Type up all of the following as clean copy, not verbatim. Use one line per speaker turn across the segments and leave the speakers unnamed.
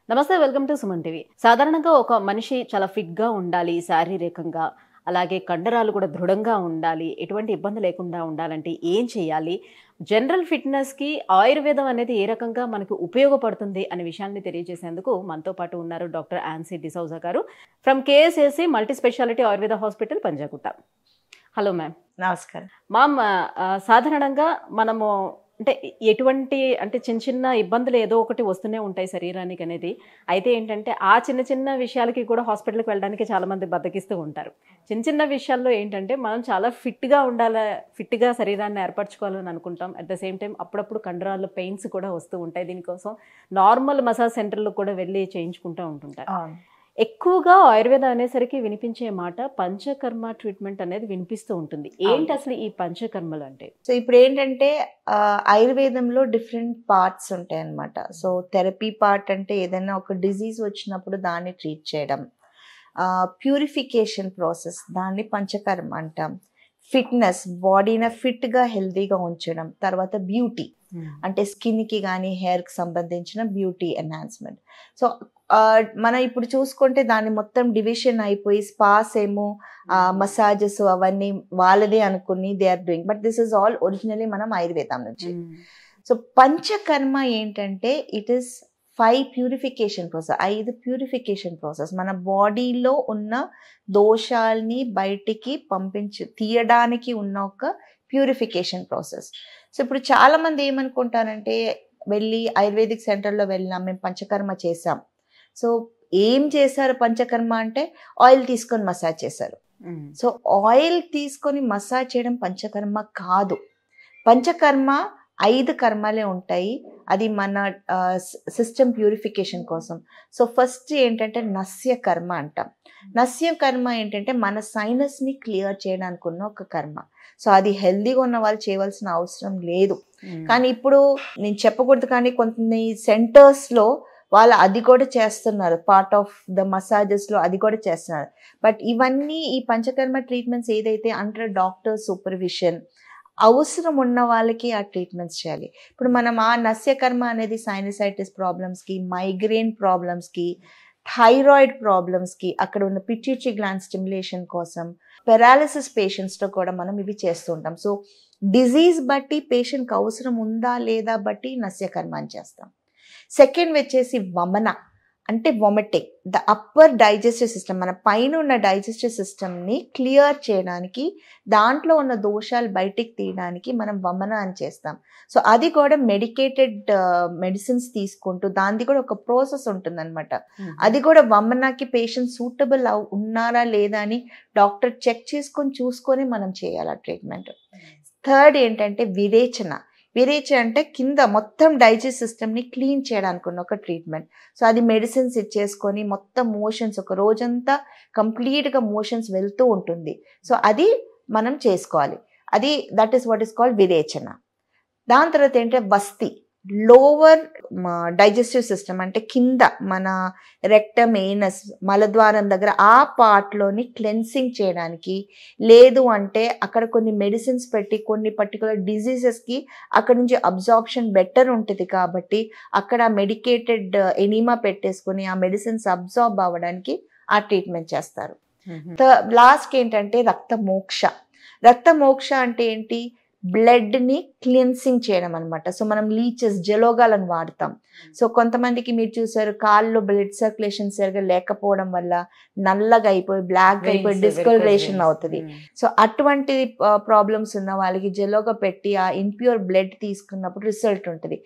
నమస్తే, welcome to Suman TV. సాధారణంగా ఒక మనిషి చాలా ఫిట్గా ఉండాలి, శారీరకంగా, అలాగే కండరాలు కూడా దృఢంగా ఉండాలి, ఎటువంటి ఇబ్బంది లేకుండా ఉండాలంటే ఏం చేయాలి, జనరల్ ఫిట్నెస్కి ఆయుర్వేదం అనేది ఏ రకంగా మనకు ఉపయోగపడుతుంది అనే విషయాన్ని తెలియజేసేందుకు మనతో పాటు ఉన్నారు డాక్టర్ ఆన్సీ డిసౌజా గారు from KSSC multi specialty Ayurveda hospital, Panjagutta. Hello ma'am.
నమస్కారం
మ్యామ్, సాధారణంగా మనము ఎటువంటి చిన్న చిన్న ఇబ్బందులు ఏదో ఒకటి వస్తూనే ఉంటాయి శరీరానికి అనేది. అయితే ఏంటంటే ఆ చిన్న చిన్న విషయాలకి కూడా హాస్పిటల్కి వెళ్ళడానికి చాలామంది బద్దకిస్తూ ఉంటారు. చిన్న చిన్న విషయాల్లో ఏంటంటే మనం చాలా ఫిట్గా ఉండాలి, ఫిట్గా శరీరాన్ని ఏర్పరచుకోవాలని అనుకుంటాం. అట్ ద సేమ్ టైం అప్పుడప్పుడు కండరాల్లో పెయిన్స్ కూడా వస్తూ ఉంటాయి. దీనికోసం నార్మల్ మసాజ్ సెంటర్లో కూడా వెళ్ళి చేయించుకుంటూ ఉంటుంటారు. ఎక్కువగా ఆయుర్వేదం అనేసరికి వినిపించే మాట పంచకర్మ ట్రీట్మెంట్ అనేది వినిపిస్తూ ఉంటుంది. ఏంటి అసలు ఈ పంచకర్మలు అంటే?
సో ఇప్పుడు ఏంటంటే ఆయుర్వేదంలో డిఫరెంట్ పార్ట్స్ ఉంటాయి అన్నమాట. సో థెరపీ పార్ట్ అంటే ఏదైనా ఒక డిజీజ్ వచ్చినప్పుడు దాన్ని ట్రీట్ చేయడం, ప్యూరిఫికేషన్ ప్రాసెస్ దాన్ని పంచకర్మ అంటాం, ఫిట్నెస్ బాడీని ఫిట్గా హెల్తీగా ఉంచడం, తర్వాత బ్యూటీ అంటే స్కిన్కి కానీ హెయిర్కి సంబంధించిన బ్యూటీ ఎన్హాన్స్మెంట్. సో మనం ఇప్పుడు చూసుకుంటే దాన్ని మొత్తం డివిజన్ అయిపోయి స్పాస్ ఏమో మసాజెస్ అవన్నీ వాళ్ళదే అనుకుని they are doing, but this is all originally మనం ఆయుర్వేదం నుంచి. సో పంచకర్మ ఏంటంటే it is 5 purification process, 5 purification process. మన బాడీలో ఉన్న దోషాల్ని బయటికి తీయడానికి ఉన్న ఒక ప్యూరిఫికేషన్ ప్రాసెస్. సో ఇప్పుడు చాలా మంది ఏమనుకుంటారంటే వెళ్ళి ఆయుర్వేదిక్ సెంటర్లో వెళ్ళినాం, మేము పంచకర్మ చేసాం. సో ఏం చేశారు పంచకర్మ అంటే ఆయిల్ తీసుకొని మసాజ్ చేశారు. సో ఆయిల్ తీసుకొని మసాజ్ చేయడం పంచకర్మ కాదు. పంచకర్మ 5 కర్మలే ఉంటాయి. అది మన సిస్టమ్ ప్యూరిఫికేషన్ కోసం. సో ఫస్ట్ ఏంటంటే నస్య కర్మ అంటాం. నస్య కర్మ ఏంటంటే మన సైనస్ని క్లియర్ చేయడానికి ఉన్న ఒక కర్మ. సో అది హెల్దీగా ఉన్న వాళ్ళు చేయవలసిన అవసరం లేదు. కానీ ఇప్పుడు నేను చెప్పకూడదు, కానీ కొన్ని సెంటర్స్లో వాళ్ళు అది కూడా చేస్తున్నారు, పార్ట్ ఆఫ్ ద మసాజెస్లో అది కూడా చేస్తున్నారు. బట్ ఇవన్నీ ఈ పంచకర్మ ట్రీట్మెంట్స్ ఏదైతే అండర్ డాక్టర్ సూపర్విజన్ అవసరం ఉన్న వాళ్ళకి ఆ ట్రీట్మెంట్స్ చేయాలి. ఇప్పుడు మనం ఆ నస్యకర్మ అనేది సైనసైటిస్ ప్రాబ్లమ్స్కి, మైగ్రేన్ ప్రాబ్లమ్స్కి, థైరాయిడ్ ప్రాబ్లమ్స్కి, అక్కడ ఉన్న పిట్యూటరీ గ్లాండ్ స్టిమ్యులేషన్ కోసం, పెరాలిసిస్ పేషెంట్స్తో కూడా మనం ఇవి చేస్తూ ఉంటాం. సో డిజీజ్ బట్టి పేషెంట్కి అవసరం ఉందా లేదా బట్టి నస్యకర్మ అని చేస్తాం. సెకండ్ వచ్చేసి వమన అంటే vomiting, the upper digestive system, మన పైన ఉన్న డైజెస్టివ్ సిస్టమ్ని క్లియర్ చేయడానికి, దాంట్లో ఉన్న దోషాలు బయటికి తీయడానికి మనం వమన అని చేస్తాం. సో అది కూడా మెడికేటెడ్ మెడిసిన్స్ తీసుకుంటూ దానికి కూడా ఒక ప్రాసెస్ ఉంటుందన్నమాట. అది కూడా వమనకి పేషెంట్ సూటబుల్ ఉన్నారా లేదా అని డాక్టర్ చెక్ చేసుకొని చూసుకొని మనం చేయాలి ఆ ట్రీట్మెంట్. థర్డ్ ఏంటంటే విరేచన. విరేచన అంటే కింద మొత్తం డైజెస్ట్ సిస్టమ్ని క్లీన్ చేయడానికి ఉన్న ఒక ట్రీట్మెంట్. సో అది మెడిసిన్స్ ఇచ్చేసుకొని మొత్తం మోషన్స్ ఒక రోజంతా కంప్లీట్గా మోషన్స్ వెళ్తూ ఉంటుంది. సో అది మనం చేసుకోవాలి. అది that is what is called virechana. దాని తర్వాత ఏంటంటే వస్తి, లోవర్ డైజెస్టివ్ సిస్టమ్ అంటే కింద మన రెక్టమ్, ఏనస్, మలద్వారం దగ్గర ఆ పార్ట్లోని క్లెన్సింగ్ చేయడానికి, లేదు అంటే అక్కడ కొన్ని మెడిసిన్స్ పెట్టి కొన్ని పర్టికులర్ డిజీజెస్కి అక్కడ నుంచి అబ్జార్ప్షన్ బెటర్ ఉంటుంది కాబట్టి అక్కడ మెడికేటెడ్ ఎనిమా పెట్టేసుకొని ఆ మెడిసిన్స్ అబ్జార్బ్ అవ్వడానికి ఆ ట్రీట్మెంట్ చేస్తారు. లాస్ట్ ఏంటంటే రక్తమోక్ష. రక్తమోక్ష అంటే ఏంటి? బ్లడ్ని క్లిన్సింగ్ చేయడం అనమాట. సో మనం లీచెస్, జలోగాలను వాడతాం. సో కొంతమందికి మీరు చూసారు కాళ్ళలో బ్లడ్ సర్క్యులేషన్ సరిగా లేకపోవడం వల్ల నల్లగా అయిపోయి బ్లాక్ అయిపోయి డిస్కలరేషన్ అవుతుంది. సో అటువంటి ప్రాబ్లమ్స్ ఉన్న వాళ్ళకి జలోగా పెట్టి ఆ ఇంప్యూర్ బ్లడ్ తీసుకున్నప్పుడు రిజల్ట్ ఉంటుంది.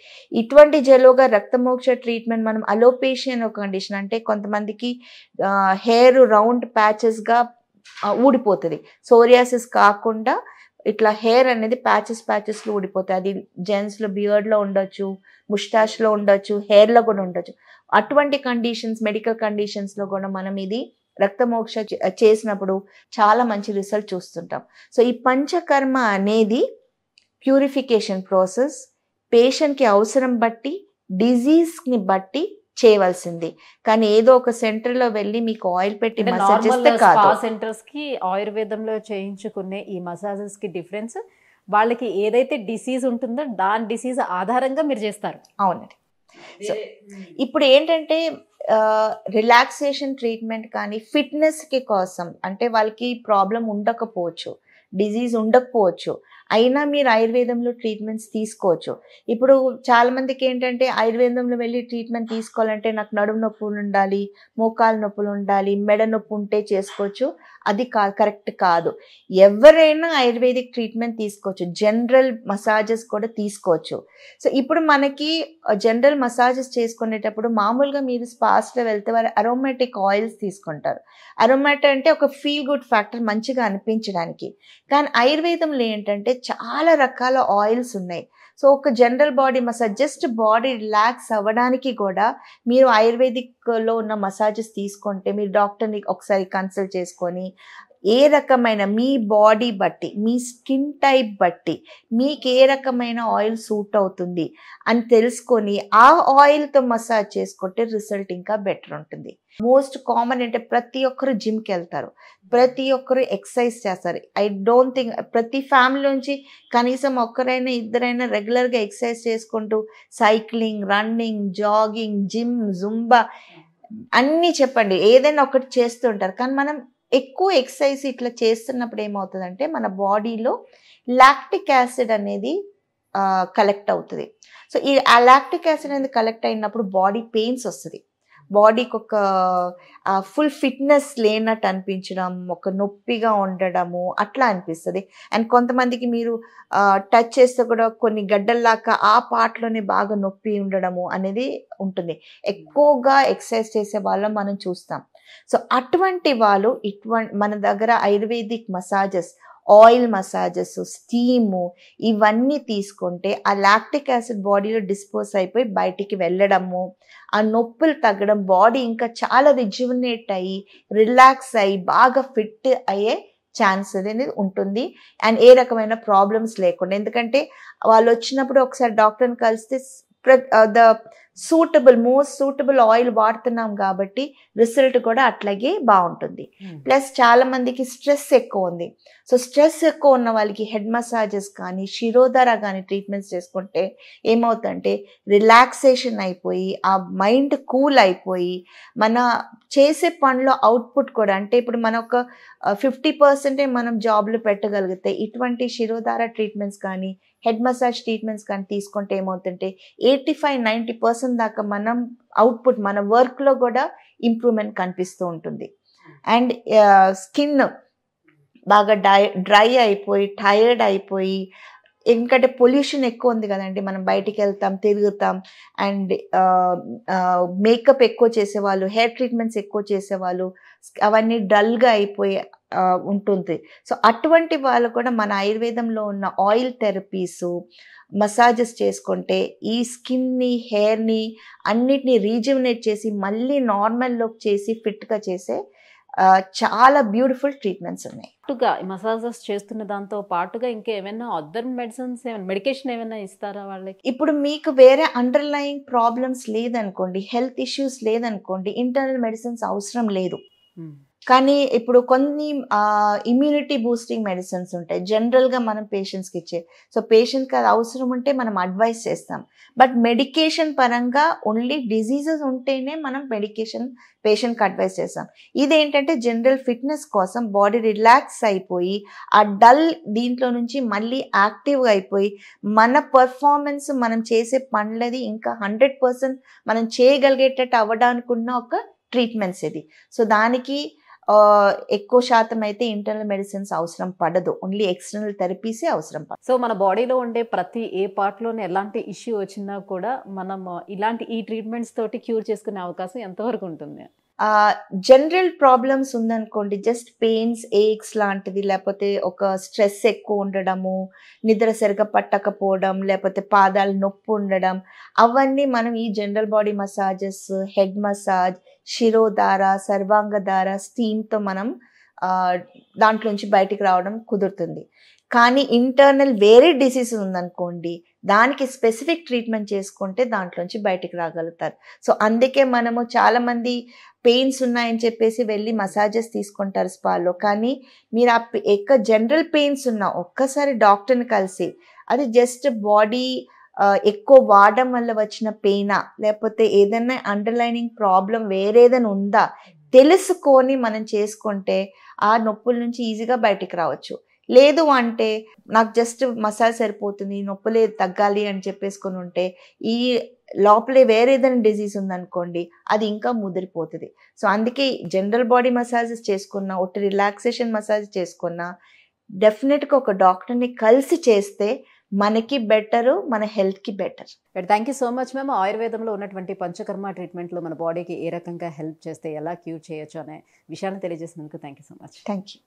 ఇటువంటి జలోగా రక్తమోక్ష ట్రీట్మెంట్ మనం అలోపేషియా అనే ఒక కండిషన్, అంటే కొంతమందికి హెయిర్ రౌండ్ ప్యాచెస్గా ఊడిపోతుంది. సోరియాసిస్ కాకుండా ఇట్లా హెయిర్ అనేది ప్యాచెస్లో ఊడిపోతాయి. అది జెంట్స్లో బియర్డ్లో ఉండొచ్చు, ముస్టాష్లో ఉండొచ్చు, హెయిర్లో కూడా ఉండొచ్చు. అటువంటి కండిషన్స్, మెడికల్ కండిషన్స్లో కూడా మనం ఇది రక్తమోక్ష చేసినప్పుడు చాలా మంచి రిజల్ట్ చూస్తుంటాం. సో ఈ పంచకర్మ అనేది ప్యూరిఫికేషన్ ప్రాసెస్, పేషెంట్కి అవసరం బట్టి, డిజీజ్ని బట్టి చేయవలసింది. కానీ ఏదో ఒక సెంటర్లో వెళ్ళి మీకు ఆయిల్ పెట్టి మసాజ్ చేస్తే కాదు.
సెంటర్స్ కి ఆయుర్వేదంలో చేయించుకునే ఈ మసాజెస్ కి డిఫరెన్స్, వాళ్ళకి ఏదైతే డిసీజ్ ఉంటుందో దాని డిసీజ్ ఆధారంగా మీరు చేస్తారు.
అవునండి. సో ఇప్పుడు ఏంటంటే రిలాక్సేషన్ ట్రీట్మెంట్ కానీ ఫిట్నెస్కి కోసం, అంటే వాళ్ళకి ప్రాబ్లం ఉండకపోవచ్చు, డిజీజ్ ఉండకపోవచ్చు, అయినా మీరు ఆయుర్వేదంలో ట్రీట్మెంట్స్ తీసుకోవచ్చు. ఇప్పుడు చాలామందికి ఏంటంటే ఆయుర్వేదంలో వెళ్ళి ట్రీట్మెంట్ తీసుకోవాలంటే నాకు నడుము నొప్పులు ఉండాలి, మోకాలు నొప్పులు ఉండాలి, మెడ నొప్పి ఉంటే చేసుకోవచ్చు. అది కరెక్ట్ కాదు. ఎవరైనా ఆయుర్వేదిక్ ట్రీట్మెంట్ తీసుకోవచ్చు, జనరల్ మసాజెస్ కూడా తీసుకోవచ్చు. సో ఇప్పుడు మనకి జనరల్ మసాజెస్ చేసుకునేటప్పుడు మామూలుగా మీరు స్పాస్లో వెళ్తే వారు అరోమాటిక్ ఆయిల్స్ తీసుకుంటారు. అరోమాట్ అంటే ఒక ఫీల్ గుడ్ ఫ్యాక్టర్, మంచిగా అనిపించడానికి. కానీ ఆయుర్వేదంలో ఏంటంటే చాలా రకాల ఆయిల్స్ ఉన్నాయి. సో ఒక general body massage, just body relax అవ్వడానికి కూడా మీరు ఆయుర్వేదిక్లో ఉన్న మసాజెస్ తీసుకుంటే, మీరు డాక్టర్ని ఒకసారి కన్సల్ట్ చేసుకొని ఏ రకమైన మీ బాడీ బట్టి, మీ స్కిన్ టైప్ బట్టి మీకు ఏ రకమైన ఆయిల్ సూట్ అవుతుంది అని తెలుసుకొని ఆ ఆయిల్తో మసాజ్ చేసుకుంటే రిజల్ట్ ఇంకా బెటర్ ఉంటుంది. మోస్ట్ కామన్ అంటే ప్రతి ఒక్కరు జిమ్కి వెళ్తారు, ప్రతి ఒక్కరు ఎక్సర్సైజ్ చేస్తారు. ఐ డోంట్ థింక్ ప్రతి ఫ్యామిలీ నుంచి కనీసం ఒక్కరైనా ఇద్దరైనా రెగ్యులర్గా ఎక్సర్సైజ్ చేసుకుంటూ cycling, running, jogging, gym, Zumba అన్నీ చెప్పండి, ఏదైనా ఒకటి చేస్తుంటారు. కానీ మనం ఎక్కువ ఎక్సర్సైజ్ ఇట్లా చేస్తున్నప్పుడు ఏమవుతుందంటే మన బాడీలో లాక్టిక్ యాసిడ్ అనేది కలెక్ట్ అవుతుంది. సో ఆ లాక్టిక్ యాసిడ్ అనేది కలెక్ట్ అయినప్పుడు బాడీ పెయిన్స్ వస్తుంది, బాడీకి ఒక ఫుల్ ఫిట్నెస్ లేనట్టు అనిపించడం, ఒక నొప్పిగా ఉండడము అట్లా అనిపిస్తుంది. అండ్ కొంతమందికి మీరు టచ్ చేస్తే కూడా కొన్ని గడ్డల్లాగా ఆ పార్ట్లోనే బాగా నొప్పి ఉండడము అనేది ఉంటుంది. ఎక్కువగా ఎక్సర్సైజ్ చేసే వాళ్ళం మనం చూస్తాం. సో అటువంటి వాళ్ళు మన దగ్గర ayurvedic massages, oil massages, steam ఇవన్నీ తీసుకుంటే ఆ లాక్టిక్ యాసిడ్ బాడీలో డిస్పోజ్ అయిపోయి బయటికి వెళ్ళడము, ఆ నొప్పులు తగ్గడం, బాడీ ఇంకా చాలా రిజ్యువినేట్ అయ్యి రిలాక్స్ అయ్యి బాగా ఫిట్ అయ్యే ఛాన్స్ అనేది ఉంటుంది. అండ్ ఏ రకమైన ప్రాబ్లమ్స్ లేకుండా, ఎందుకంటే వాళ్ళు వచ్చినప్పుడు ఒకసారి డాక్టర్ని కలిస్తే ద మోస్ట్ సూటబుల్ ఆయిల్ వాడుతున్నాం కాబట్టి రిజల్ట్ కూడా అట్లాగే బాగుంటుంది. ప్లస్ చాలా మందికి స్ట్రెస్ ఎక్కువ ఉంది. సో స్ట్రెస్ ఎక్కువ ఉన్న వాళ్ళకి హెడ్ మసాజెస్ కానీ శిరోధార కానీ ట్రీట్మెంట్స్ చేసుకుంటే ఏమవుతుందంటే రిలాక్సేషన్ అయిపోయి ఆ మైండ్ కూల్ అయిపోయి మన చేసే పనిలో అవుట్పుట్ కూడా, అంటే ఇప్పుడు మన ఒక 50% మనం జాబ్లో పెట్టగలిగితే ఇటువంటి శిరోధార ట్రీట్మెంట్స్ కానీ హెడ్ మసాజ్ ట్రీట్మెంట్స్ కానీ తీసుకుంటే ఏమవుతుంటే 85-90% దాకా మనం అవుట్పుట్, మన వర్క్లో కూడా ఇంప్రూవ్మెంట్ కనిపిస్తూ ఉంటుంది. అండ్ స్కిన్ బాగా డ్రై అయిపోయి టైర్డ్ అయిపోయి, ఎందుకంటే పొల్యూషన్ ఎక్కువ ఉంది కదండి, మనం బయటికి వెళ్తాం, తిరుగుతాం, అండ్ మేకప్ ఎక్కువ చేసేవాళ్ళు, హెయిర్ ట్రీట్మెంట్స్ ఎక్కువ చేసేవాళ్ళు, అవన్నీ డల్గా అయిపోయి ఉంటుంది. సో అటువంటి వాళ్ళు కూడా మన ఆయుర్వేదంలో ఉన్న ఆయిల్ థెరపీస్, మసాజెస్ చేసుకుంటే ఈ స్కిన్ని, హెయిర్ని అన్నిటినీ రీజ్యువినేట్ చేసి మళ్ళీ నార్మల్లోకి చేసి ఫిట్గా చేసే చాలా బ్యూటిఫుల్ ట్రీట్మెంట్స్ ఉన్నాయి.
మసాజెస్ చేస్తున్న దాంతో పాటుగా ఇంకా ఏమైనా అదర్ మెడిసిన్స్, మెడికేషన్ ఏమైనా ఇస్తారా వాళ్ళకి?
ఇప్పుడు మీకు వేరే అండర్లయింగ్ ప్రాబ్లమ్స్ లేదనుకోండి, హెల్త్ ఇష్యూస్ లేదనుకోండి, ఇంటర్నల్ మెడిసిన్స్ అవసరం లేదు. కానీ ఇప్పుడు కొన్ని ఇమ్యూనిటీ బూస్టింగ్ మెడిసిన్స్ ఉంటాయి జనరల్గా మనం పేషెంట్స్కి ఇచ్చే. సో పేషెంట్కి అది అవసరం ఉంటే మనం అడ్వైస్ చేస్తాం. బట్ మెడికేషన్ పరంగా ఓన్లీ డిజీజెస్ ఉంటేనే మనం మెడికేషన్ పేషెంట్కి అడ్వైస్ చేస్తాం. ఇదేంటంటే జనరల్ ఫిట్నెస్ కోసం బాడీ రిలాక్స్ అయిపోయి ఆ డల్ దీంట్లో నుంచి మళ్ళీ యాక్టివ్గా అయిపోయి మన పర్ఫార్మెన్స్, మనం చేసే పనులది ఇంకా 100% మనం చేయగలిగేటట్టు అవ్వడానికి ఉన్న ఒక ట్రీట్మెంట్స్ ఇది. సో దానికి ఎక్కువ శాతం అయితే ఇంటర్నల్ మెడిసిన్స్ అవసరం పడదు, ఓన్లీ ఎక్స్టర్నల్ థెరపీసే అవసరం పడదు.
సో మన బాడీలో ఉండే ప్రతి ఏ పార్ట్లోనే ఎలాంటి ఇష్యూ వచ్చినా కూడా మనం ఇలాంటి ఈ ట్రీట్మెంట్స్ తోటి క్యూర్ చేసుకునే అవకాశం ఎంతవరకు ఉంటుంది?
జనరల్ ప్రాబ్లమ్స్ ఉందనుకోండి, జస్ట్ పెయిన్స్, ఏక్స్ లాంటిది, లేకపోతే ఒక స్ట్రెస్ ఎక్కువ ఉండడము, నిద్ర సరిగా పట్టకపోవడం, లేకపోతే పాదాలు నొప్పి ఉండడం, అవన్నీ మనం ఈ general body massages, head massage, shirodhara, sarvangadhara, స్టీమ్తో మనం దాంట్లోంచి బయటికి రావడం కుదురుతుంది. కానీ ఇంటర్నల్ వేరే డిసీజ్ ఉందనుకోండి, దానికి స్పెసిఫిక్ ట్రీట్మెంట్ చేసుకుంటే దాంట్లోంచి బయటికి రాగలుగుతారు. సో అందుకే మనము చాలామంది పెయిన్స్ ఉన్నాయని చెప్పేసి వెళ్ళి మసాజెస్ తీసుకుంటారు స్పాలో. కానీ మీరు జనరల్ పెయిన్స్ ఉన్నా ఒక్కసారి డాక్టర్ని కలిసి, అది జస్ట్ బాడీ ఎక్కువ వాడడం వల్ల వచ్చిన పెయినా, లేకపోతే ఏదైనా అండర్లైనింగ్ ప్రాబ్లం వేరేదైనా ఉందా తెలుసుకొని మనం చేసుకుంటే ఆ నొప్పుల నుంచి ఈజీగా బయటికి రావచ్చు. లేదు అంటే నాకు జస్ట్ మసాజ్ సరిపోతుంది, నొప్పులే తగ్గాలి అని చెప్పేసుకొని ఉంటే ఈ లోపలే వేరే ఏదైనా డిజీజ్ ఉందనుకోండి అది ఇంకా ముదిరిపోతుంది. సో అందుకే జనరల్ బాడీ మసాజెస్ చేసుకున్నా, ఒకటి రిలాక్సేషన్ మసాజ్ చేసుకున్నా డెఫినెట్గా ఒక డాక్టర్ని కలిసి చేస్తే మనకి బెటరు, మన హెల్త్కి better.
But thank you so much ma'am. ఆయుర్వేదంలో ఉన్నటువంటి పంచకర్మ ట్రీట్మెంట్లో మన బాడీకి ఏ రకంగా హెల్ప్ చేస్తే ఎలా క్యూర్ చేయొచ్చు అనే విషయాన్ని తెలియజేసినందుకు thank you so much.
Thank you.